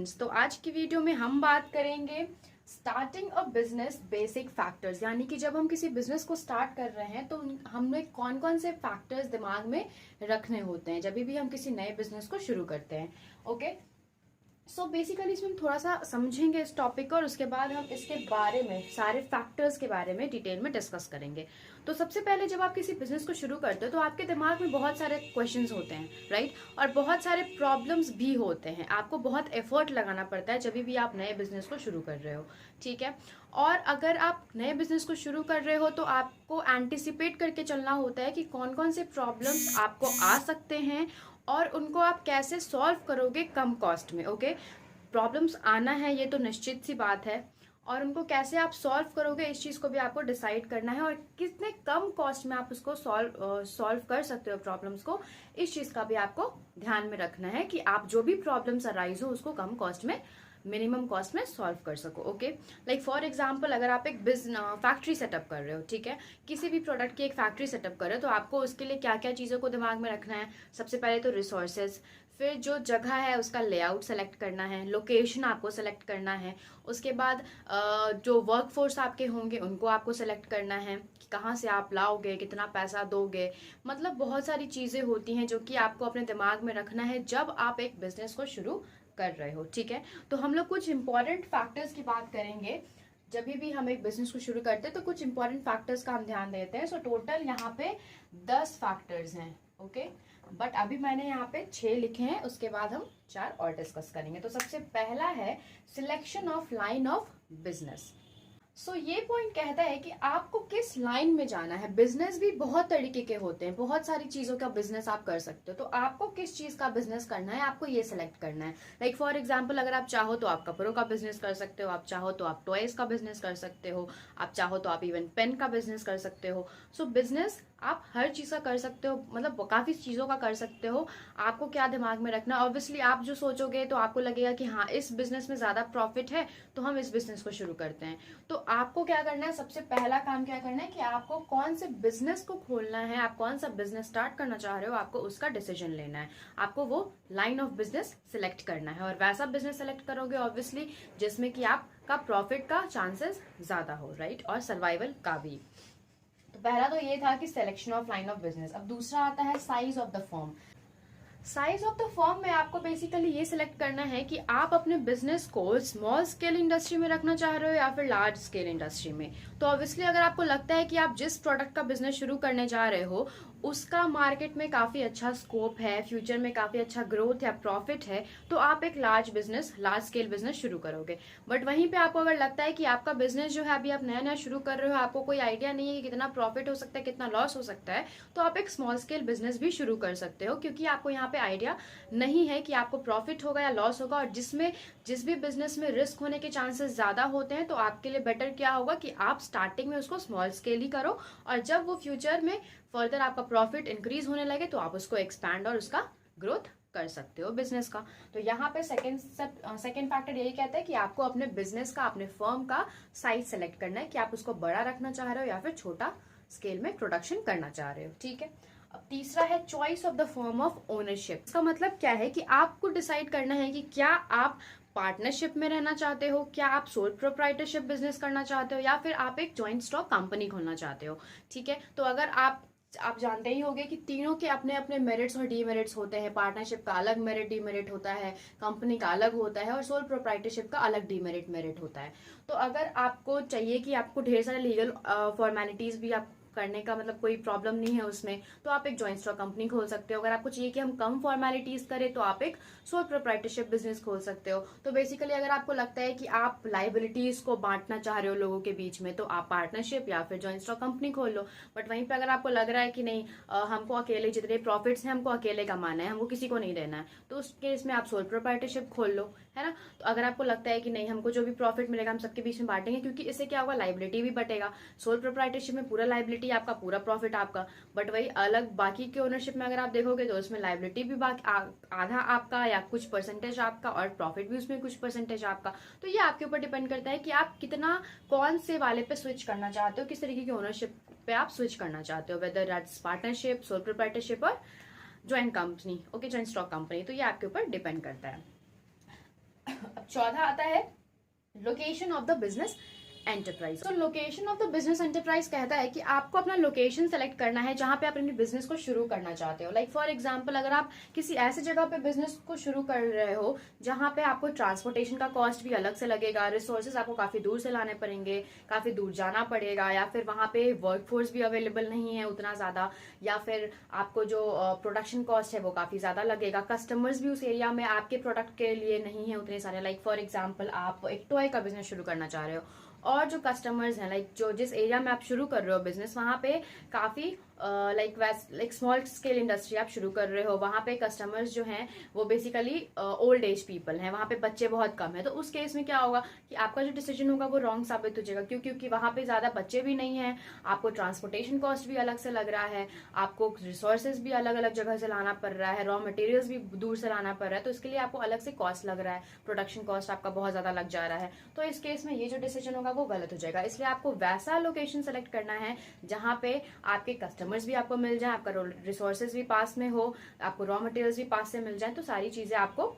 Students, तो आज की वीडियो में हम बात करेंगे starting a business basic factors, यानी कि जब हम किसी बिजनेस को स्टार्ट कर रहे हैं तो हमें कौन कौन से फैक्टर्स दिमाग में रखने होते हैं जब भी हम किसी नए बिजनेस को शुरू करते हैं। ओके, सो बेसिकली इसमें हम थोड़ा सा समझेंगे इस टॉपिक को और उसके बाद हम इसके बारे में सारे फैक्टर्स के बारे में डिटेल में डिस्कस करेंगे। तो सबसे पहले जब आप किसी बिजनेस को शुरू करते हो तो आपके दिमाग में बहुत सारे क्वेश्चंस होते हैं, राइट, और बहुत सारे प्रॉब्लम्स भी होते हैं। आपको बहुत एफर्ट लगाना पड़ता है जब भी आप नए बिजनेस को शुरू कर रहे हो, ठीक है। और अगर आप नए बिजनेस को शुरू कर रहे हो तो आपको एंटिसिपेट करके चलना होता है कि कौन कौन से प्रॉब्लम्स आपको आ सकते हैं और उनको आप कैसे सॉल्व करोगे कम कॉस्ट में। ओके, प्रॉब्लम्स आना है ये तो निश्चित सी बात है, और उनको कैसे आप सॉल्व करोगे इस चीज को भी आपको डिसाइड करना है, और कितने कम कॉस्ट में आप उसको सॉल्व कर सकते हो प्रॉब्लम्स को, इस चीज का भी आपको ध्यान में रखना है कि आप जो भी प्रॉब्लम्स अराइज हो उसको कम कॉस्ट में, मिनिमम कॉस्ट में सॉल्व कर सको। ओके, लाइक फॉर एग्जांपल अगर आप एक फैक्ट्री सेटअप कर रहे हो, ठीक है, किसी भी प्रोडक्ट की एक फैक्ट्री सेटअप कर रहे हो तो आपको उसके लिए क्या क्या चीज़ों को दिमाग में रखना है। सबसे पहले तो रिसोर्सेज, फिर जो जगह है उसका लेआउट सेलेक्ट करना है, लोकेशन आपको सेलेक्ट करना है, उसके बाद जो वर्कफोर्स आपके होंगे उनको आपको सेलेक्ट करना है कि कहाँ से आप लाओगे, कितना पैसा दोगे। मतलब बहुत सारी चीज़ें होती हैं जो कि आपको अपने दिमाग में रखना है जब आप एक बिजनेस को शुरू कर रहे हो, ठीक है। तो हम लोग कुछ इंपॉर्टेंट फैक्टर्स की बात करेंगे जब भी हम एक बिजनेस को शुरू करते हैं, तो कुछ इंपॉर्टेंट फैक्टर्स का हम ध्यान देते हैं। सो टोटल यहाँ पे 10 फैक्टर्स हैं, ओके, बट अभी मैंने यहाँ पे 6 लिखे हैं, उसके बाद हम 4 और डिस्कस करेंगे। तो सबसे पहला है selection of line of business. So ये पॉइंट कहता है कि आपको किस लाइन में जाना है। बिजनेस भी बहुत तरीके के होते हैं, बहुत सारी चीजों का बिजनेस आप कर सकते हो, तो आपको किस चीज का बिजनेस करना है आपको ये सिलेक्ट करना है। लाइक फॉर एग्जांपल अगर आप चाहो तो आप कपड़ों का बिजनेस कर सकते हो, आप चाहो तो आप टॉयज का बिजनेस कर सकते हो, आप चाहो तो आप इवन पेन का बिजनेस कर सकते हो। सो बिजनेस आप हर चीज का कर सकते हो, मतलब काफी चीजों का कर सकते हो। आपको क्या दिमाग में रखना, ऑब्वियसली आप जो सोचोगे तो आपको लगेगा कि हाँ इस बिजनेस में ज्यादा प्रॉफिट है तो हम इस बिजनेस को शुरू करते हैं। तो आपको क्या करना है, सबसे पहला काम क्या करना है कि आपको कौन से बिजनेस को खोलना है, आप कौन सा बिजनेस स्टार्ट करना चाह रहे हो, आपको उसका डिसीजन लेना है। आपको वो लाइन ऑफ बिजनेस सिलेक्ट करना है और वैसा बिजनेस सेलेक्ट करोगे ऑब्वियसली जिसमें कि आपका प्रॉफिट का चांसेस ज्यादा हो, राइट, और सर्वाइवल का भी। तो पहला तो ये था कि selection of line of business. अब दूसरा आता है size of the firm. Size of the firm में आपको बेसिकली ये सिलेक्ट करना है कि आप अपने बिजनेस को स्मॉल स्केल इंडस्ट्री में रखना चाह रहे हो या फिर लार्ज स्केल इंडस्ट्री में। तो ऑब्वियसली अगर आपको लगता है कि आप जिस प्रोडक्ट का बिजनेस शुरू करने जा रहे हो उसका मार्केट में काफी अच्छा स्कोप है, फ्यूचर में काफी अच्छा ग्रोथ या प्रॉफिट है, तो आप एक लार्ज स्केल बिजनेस शुरू करोगे। बट वहीं पे आपको अगर लगता है कि आपका बिजनेस जो है अभी आप नया नया शुरू कर रहे हो, आपको कोई आइडिया नहीं है कि कितना प्रॉफिट हो सकता है कितना लॉस हो सकता है, तो आप एक स्मॉल स्केल बिजनेस भी शुरू कर सकते हो, क्योंकि आपको यहाँ पे आइडिया नहीं है कि आपको प्रॉफिट होगा या लॉस होगा। और जिस भी बिजनेस में रिस्क होने के चांसेस ज्यादा होते हैं, तो आपके लिए बेटर क्या होगा कि आप स्टार्टिंग में उसको स्मॉल स्केल ही करो, और जब वो फ्यूचर में फर्दर आपका प्रॉफिट इंक्रीज होने लगे तो आप उसको एक्सपैंड और उसका ग्रोथ कर सकते हो बिजनेस का। तो यहाँ पे सेकंड फैक्टर यही कहता है कि आपको अपने बिजनेस का, अपने फर्म का साइज सेलेक्ट करना है कि आप उसको बड़ा रखना चाह रहे हो या फिर छोटा स्केल में प्रोडक्शन करना चाह रहे हो, ठीक है। अब तीसरा है choice of the form of ownership. इसका मतलब क्या है कि आपको डिसाइड करना है कि क्या आप पार्टनरशिप में रहना चाहते हो, क्या आप सोल प्रोप्राइटरशिप बिजनेस करना चाहते हो, या फिर आप एक जॉइंट स्टॉक कंपनी खोलना चाहते हो, ठीक है। तो अगर आप जानते ही होंगे कि तीनों के अपने अपने मेरिट्स और डीमेरिट्स होते हैं। पार्टनरशिप का अलग मेरिट डीमेरिट होता है, कंपनी का अलग होता है, और सोल प्रोप्राइटरशिप का अलग डीमेरिट मेरिट होता है। तो अगर आपको चाहिए कि आपको ढेर सारे लीगल फॉर्मेलिटीज भी आप करने का, मतलब कोई प्रॉब्लम नहीं है उसमें, तो आप एक जॉइंट स्टॉक कंपनी खोल सकते हो। अगर आपको चाहिए कि हम कम फॉर्मेलिटीज करें तो आप एक सोल प्रोप्राइटरशिप बिजनेस खोल सकते हो। तो बेसिकली अगर आपको लगता है कि आप लाइबिलिटीज को बांटना चाह रहे हो लोगों के बीच में, तो आप पार्टनरशिप या फिर जॉइंट स्टॉक कंपनी खोल लो। बट वहीं पे अगर आपको लग रहा है कि नहीं, हमको अकेले जितने प्रॉफिट्स हैं हमको अकेले कमाना है, हमको किसी को नहीं देना है, तो उस केस में आप सोल प्रोप्राइटरशिप खोल लो, है ना। तो अगर आपको लगता है कि नहीं, हमको जो भी प्रॉफिट मिलेगा हम सबके बीच में बांटेंगे, क्योंकि इससे क्या होगा, लाइबिलिटी भी बटेगा। सोल प्रोप्राइटरशिप में पूरा लाइबिलिटी आपका, पूरा प्रॉफिट आपका। बट वही अलग बाकी के ओनरशिप में अगर आप देखोगे तो उसमें लाइबिलिटी भी आधा आपका या कुछ परसेंटेज आपका, और प्रॉफिट भी उसमें कुछ परसेंटेज आपका। तो ये आपके ऊपर डिपेंड करता है कि आप कितना, कौन से वाले पे स्विच करना चाहते हो, किस तरीके की ओनरशिप पे आप स्विच करना चाहते हो, whether that's partnership, sole proprietorship और joint company, okay, joint stock company. तो ये आपके ऊपर डिपेंड करता है। अब चौथा आता है location of the business enterprise. तो location of the business enterprise कहता है कि आपको अपना लोकेशन सेलेक्ट करना है जहां पे आप अपने बिजनेस को शुरू करना चाहते हो। लाइक फॉर एग्जांपल, अगर आप किसी ऐसी जगह पे बिजनेस को शुरू कर रहे हो जहां पे आपको ट्रांसपोर्टेशन का कॉस्ट भी अलग से लगेगा, रिसोर्सेज आपको काफी दूर से लाने पड़ेंगे, काफी दूर जाना पड़ेगा, या फिर वहां पे वर्कफोर्स भी अवेलेबल नहीं है उतना ज्यादा, या फिर आपको जो प्रोडक्शन कॉस्ट है वो काफी ज्यादा लगेगा, कस्टमर्स भी उस एरिया में आपके प्रोडक्ट के लिए नहीं है उतने सारे। लाइक फॉर एग्जाम्पल, आप एक टॉय का बिजनेस शुरू करना चाह रहे हो और जो कस्टमर्स हैं, लाइक जो जिस एरिया में आप शुरू कर रहे हो बिजनेस, वहां पे काफी लाइक स्मॉल स्केल इंडस्ट्री आप शुरू कर रहे हो, वहां पे कस्टमर्स जो हैं वो बेसिकली ओल्ड एज पीपल हैं, वहां पे बच्चे बहुत कम है। तो उस केस में क्या होगा कि आपका जो डिसीजन होगा वो रॉन्ग साबित हो जाएगा, क्योंकि वहां पे ज्यादा बच्चे भी नहीं है, आपको ट्रांसपोर्टेशन कॉस्ट भी अलग से लग रहा है, आपको रिसोर्सेज भी अलग अलग जगह से लाना पड़ रहा है, रॉ मटेरियल्स भी दूर से लाना पड़ रहा है, तो इसके लिए आपको अलग से कॉस्ट लग रहा है, प्रोडक्शन कॉस्ट आपका बहुत ज्यादा लग जा रहा है। तो इस केस में ये जो डिसीजन होगा वो गलत हो जाएगा। इसलिए आपको वैसा लोकेशन सेलेक्ट करना है जहां पे आपके कस्टमर्स भी आपको मिल जाए, आपका रिसोर्सेज भी पास में हो, आपको रॉ मटेरियल्स भी पास से मिल जाए, तो सारी चीजें आपको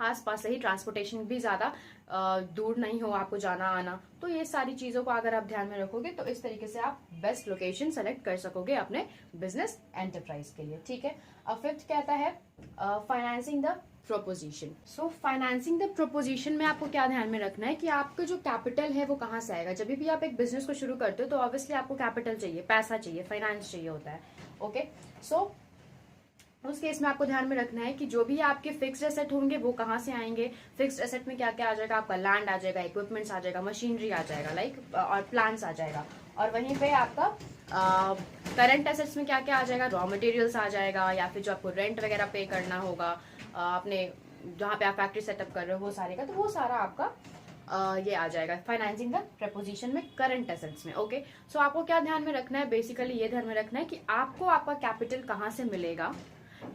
आसपास से ही, ट्रांसपोर्टेशन भी ज्यादा दूर नहीं हो आपको जाना आना। तो ये सारी चीजों को अगर आप ध्यान में रखोगे तो इस तरीके से आप बेस्ट लोकेशन सेलेक्ट कर सकोगे अपने बिजनेस एंटरप्राइज के लिए। ठीक है। अब फिफ्थ कहता है financing the proposition. So financing the proposition में आपको क्या ध्यान में रखना है कि आपका जो कैपिटल है वो कहाँ से आएगा। जब भी आप एक बिजनेस को शुरू करते हो तो ऑब्वियसली आपको कैपिटल चाहिए, पैसा चाहिए, फाइनेंस चाहिए होता है। ओके, सो उस केस में आपको ध्यान में रखना है कि जो भी आपके फिक्स्ड एसेट होंगे वो कहाँ से आएंगे। फिक्स्ड एसेट में क्या क्या आ जाएगा, आपका लैंड आ जाएगा, इक्विपमेंट्स आ जाएगा, मशीनरी आ जाएगा, लाइक और प्लांट्स आ जाएगा। और वहीं पे आपका करंट एसेट्स में क्या क्या आ जाएगा, रॉ मटेरियल्स आ जाएगा, या फिर जो आपको रेंट वगैरह पे करना होगा अपने जहाँ पे आप फैक्ट्री सेटअप कर रहे हो वो सारे का, तो वो सारा आपका ये आ जाएगा फाइनेंसिंग द प्रपोजिशन में, करंट एसेट्स में। ओके, सो आपको क्या ध्यान में रखना है, बेसिकली ये ध्यान में रखना है कि आपको आपका कैपिटल कहाँ से मिलेगा,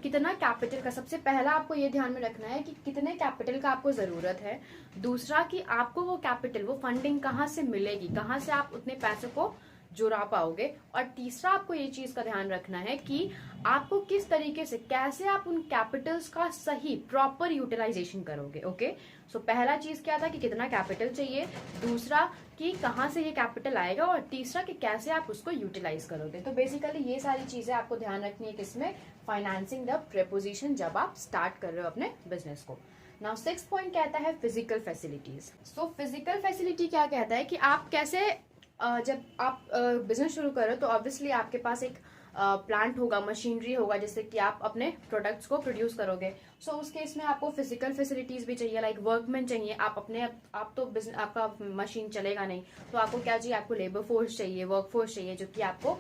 कितना कैपिटल का। सबसे पहला आपको ये ध्यान में रखना है कि कितने कैपिटल का आपको जरूरत है। दूसरा कि आपको वो कैपिटल, वो फंडिंग कहाँ से मिलेगी, कहाँ से आप उतने पैसे को जुड़ा पाओगे। और तीसरा आपको ये चीज का ध्यान रखना है कि आपको किस तरीके से, कैसे आप उन कैपिटल्स का सही प्रॉपर यूटिलाइजेशन करोगे। ओके, सो पहला चीज क्या था कि कितना कैपिटल चाहिए, दूसरा कि कहाँ से ये कैपिटल आएगा, और तीसरा कि कैसे आप उसको यूटिलाइज करोगे। तो बेसिकली ये सारी चीजें आपको ध्यान रखनी है किसमें, फाइनेंसिंग द प्रेपोजिशन, जब आप स्टार्ट कर रहे हो अपने बिजनेस को। नाउ सिक्स पॉइंट कहता है physical facilities. So physical facility क्या कहता है कि आप कैसे, जब आप बिजनेस शुरू करो तो ऑब्वियसली आपके पास एक प्लांट होगा, मशीनरी होगा, जिससे कि आप अपने प्रोडक्ट्स को प्रोड्यूस करोगे। सो उस केस में आपको फिजिकल फैसिलिटीज भी चाहिए, लाइक वर्कमैन चाहिए। आप तो बिजनेस, आपका मशीन चलेगा नहीं, तो आपको क्या चाहिए, आपको लेबर फोर्स चाहिए, वर्क फोर्स चाहिए, जो कि आपको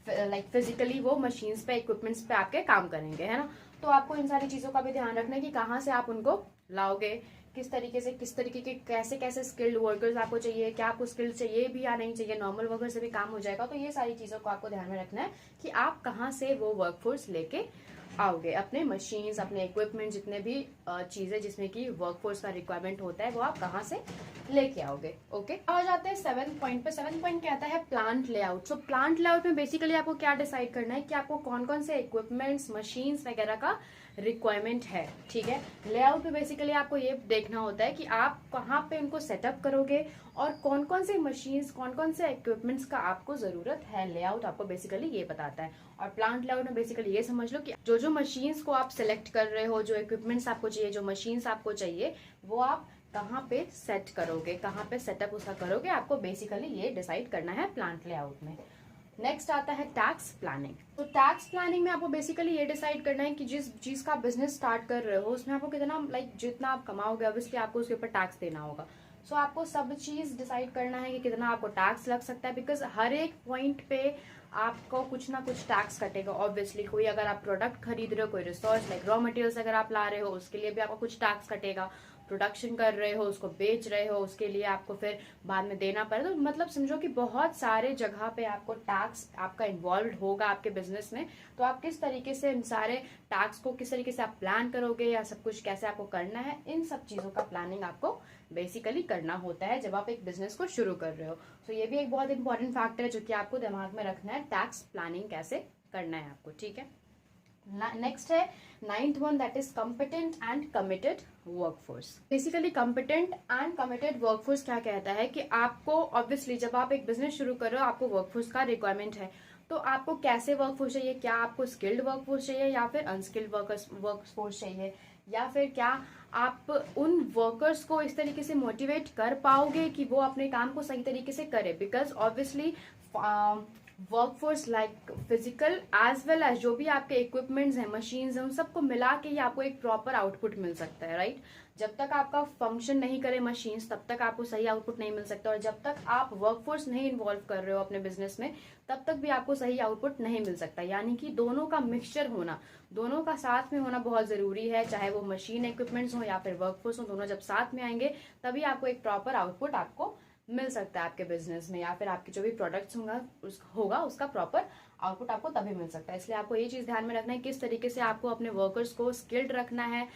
लाइक फिजिकली वो मशीन्स पे, इक्विपमेंट्स पे आपके काम करेंगे, है ना। तो आपको इन सारी चीजों का भी ध्यान रखना है कि कहाँ से आप उनको लाओगे, किस तरीके से, किस तरीके के कैसे कैसे स्किल्ड वर्कर्स आपको चाहिए, क्या आपको स्किल्ड चाहिए भी या नहीं चाहिए, नॉर्मल वर्कर से भी काम हो जाएगा। तो ये सारी चीजों को आपको ध्यान में रखना है कि आप कहाँ से वो वर्कफोर्स लेके आओगे, अपने मशीन्स, अपने इक्विपमेंट, जितने भी चीजें जिसमें कि वर्कफोर्स का रिक्वायरमेंट होता है, वो आप कहाँ से लेके आओगे। ओके, आ जाते हैं 7 पॉइंट पे। 7 पॉइंट कहता है प्लांट लेआउट। सो प्लांट लेआउट में बेसिकली आपको क्या डिसाइड करना है कि आपको कौन कौन से इक्विपमेंट्स, मशीन्स वगैरह का रिक्वायरमेंट है। ठीक है, लेआउट में बेसिकली आपको ये देखना होता है कि आप कहाँ पे उनको सेटअप करोगे और कौन कौन से मशीन्स, कौन कौन से इक्विपमेंट्स का आपको जरूरत है। लेआउट आपको बेसिकली ये बताता है। और प्लांट लेआउट में बेसिकली ये समझ लो कि जो जो मशीन्स को आप सिलेक्ट कर रहे हो, जो इक्विपमेंट्स आपको चाहिए, जो मशीन्स आपको चाहिए, वो आप कहाँ पे सेट करोगे, कहाँ पे सेटअप उसका करोगे, आपको बेसिकली ये डिसाइड करना है प्लांट लेआउट में। नेक्स्ट आता है टैक्स प्लानिंग। तो टैक्स प्लानिंग में आपको बेसिकली ये डिसाइड करना है कि जिस चीज का बिजनेस स्टार्ट कर रहे हो उसमें आपको कितना, लाइक जितना आप कमाओगे ऑब्वियसली आपको उसके ऊपर टैक्स देना होगा। सो आपको सब चीज डिसाइड करना है कि कितना आपको टैक्स लग सकता है, बिकॉज हर एक पॉइंट पे आपको कुछ ना कुछ टैक्स कटेगा ऑब्वियसली। कोई अगर आप प्रोडक्ट खरीद रहे हो, कोई रिसोर्स लाइक रॉ मटेरियल्स अगर आप ला रहे हो, उसके लिए भी आपको कुछ टैक्स कटेगा। प्रोडक्शन कर रहे हो, उसको बेच रहे हो, उसके लिए आपको फिर बाद में देना पड़ेगा। तो मतलब समझो कि बहुत सारे जगह पे आपको टैक्स आपका इन्वॉल्व होगा आपके बिजनेस में। तो आप किस तरीके से इन सारे टैक्स को, किस तरीके से आप प्लान करोगे, या सब कुछ कैसे आपको करना है, इन सब चीजों का प्लानिंग आपको बेसिकली करना होता है जब आप एक बिजनेस को शुरू कर रहे हो। तो ये भी एक बहुत इंपॉर्टेंट फैक्टर है जो कि आपको दिमाग में रखना है, टैक्स प्लानिंग कैसे करना है आपको। ठीक है, नेक्स्ट है 9th one, that is competent and committed workforce. Basically competent and committed workforce क्या कहता है कि आपको ऑब्वियसली जब आप एक बिजनेस शुरू कर रहे हो आपको वर्कफोर्स का रिक्वायरमेंट है, तो आपको कैसे वर्कफोर्स चाहिए, क्या आपको स्किल्ड वर्कफोर्स चाहिए या फिर अनस्किल्ड वर्कफोर्स चाहिए, या फिर क्या आप उन वर्कर्स को इस तरीके से मोटिवेट कर पाओगे कि वो अपने काम को सही तरीके से करे। Because obviously workforce like physical as well as जो भी आपके इक्विपमेंट्स हैं, मशीन्स हैं, उन सबको मिला के ही आपको एक प्रॉपर आउटपुट मिल सकता है, राइट। जब तक आपका फंक्शन नहीं करे मशीन्स तब तक आपको सही आउटपुट नहीं मिल सकता, और जब तक आप वर्कफोर्स नहीं इन्वॉल्व कर रहे हो अपने बिजनेस में तब तक भी आपको सही आउटपुट नहीं मिल सकता। यानी कि दोनों का मिक्सचर होना, दोनों का साथ में होना बहुत जरूरी है, चाहे वो मशीन इक्विपमेंट्स हो या फिर वर्कफोर्स हो, दोनों जब साथ में आएंगे तभी आपको एक प्रॉपर आउटपुट आपको मिल सकता है आपके बिजनेस में, या फिर आपके जो भी प्रोडक्ट्स होगा उसका प्रॉपर आउटपुट आपको तभी मिल सकता है। इसलिए आपको ये चीज ध्यान में रखना है किस तरीके से आपको अपने वर्कर्स को स्किल्ड रखना है,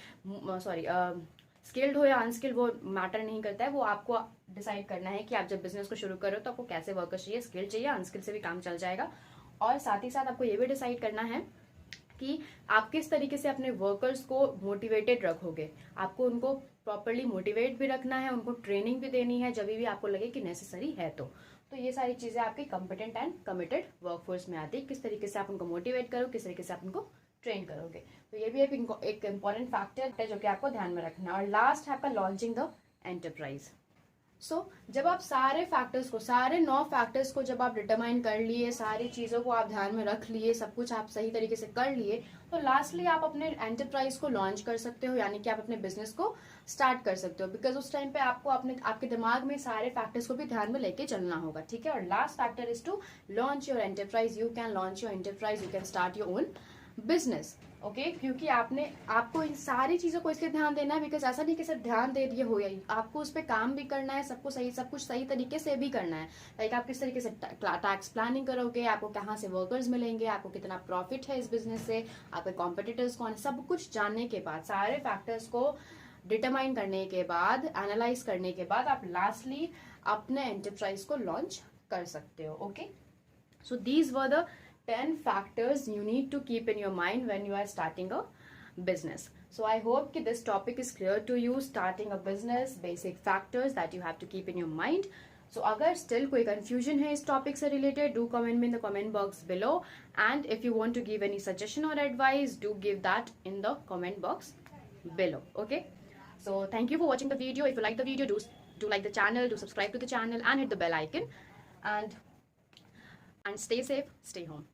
स्किल्ड हो या अनस्किल्ड वो मैटर नहीं करता है, वो आपको डिसाइड करना है कि आप जब बिजनेस को शुरू करो तो आपको कैसे वर्कर्स चाहिए, स्किल्ड चाहिए, अनस्किल्ड से भी काम चल जाएगा। और साथ ही साथ आपको ये भी डिसाइड करना है कि आप किस तरीके से अपने वर्कर्स को मोटिवेटेड रखोगे। आपको उनको प्रॉपरली मोटिवेट भी रखना है, उनको ट्रेनिंग भी देनी है जब भी आपको लगे कि नेसेसरी है। तो ये सारी चीजें आपकी कॉम्पिटेंट एंड कमिटेड वर्कफोर्स में आती है, किस तरीके से आप उनको मोटिवेट करो, किस तरीके से आप उनको ट्रेन करोगे। तो ये भी एक इंपॉर्टेंट फैक्टर है जो कि आपको ध्यान में रखना है। और लास्ट है आपका लॉन्चिंग द एंटरप्राइज। जब आप सारे फैक्टर्स को, सारे 9 फैक्टर्स को जब आप डिटरमाइन कर लिए, सारी चीज़ों को आप ध्यान में रख लिए, सब कुछ आप सही तरीके से कर लिए, तो लास्टली आप अपने एंटरप्राइज को लॉन्च कर सकते हो, यानी कि आप अपने बिजनेस को स्टार्ट कर सकते हो। बिकॉज उस टाइम पे आपको आपके दिमाग में सारे फैक्टर्स को भी ध्यान में लेके चलना होगा, ठीक है। और last factor is to launch your enterprise. You can launch your enterprise, you can start your own business, okay. क्योंकि आपको इन सारी चीजों को इसलिए ध्यान देना है बिकॉज ऐसा नहीं कि सिर्फ ध्यान दे दिए हो, या आपको उस पर काम भी करना है, सब कुछ सही तरीके से भी करना है। लाइक आप किस तरीके से टैक्स प्लानिंग करोगे, आपको कहाँ से वर्कर्स मिलेंगे, आपको कितना प्रॉफिट है इस बिजनेस से, आपके कॉम्पिटिटर्स कौन है, सब कुछ जानने के बाद, सारे फैक्टर्स को डिटरमाइन करने के बाद, एनालाइज करने के बाद आप लास्टली अपने एंटरप्राइज को लॉन्च कर सकते हो, okay. So these were the 10 factors you need to keep in your mind when you are starting a business. So I hope that this topic is clear to you. Starting a business, basic factors that you have to keep in your mind. So अगर still कोई confusion है इस topic से related, do comment me in the comment box below. And if you want to give any suggestion or advice, do give that in the comment box below. Okay. So thank you for watching the video. If you like the video, do like the channel, do subscribe to the channel, and hit the bell icon. And stay safe, stay home.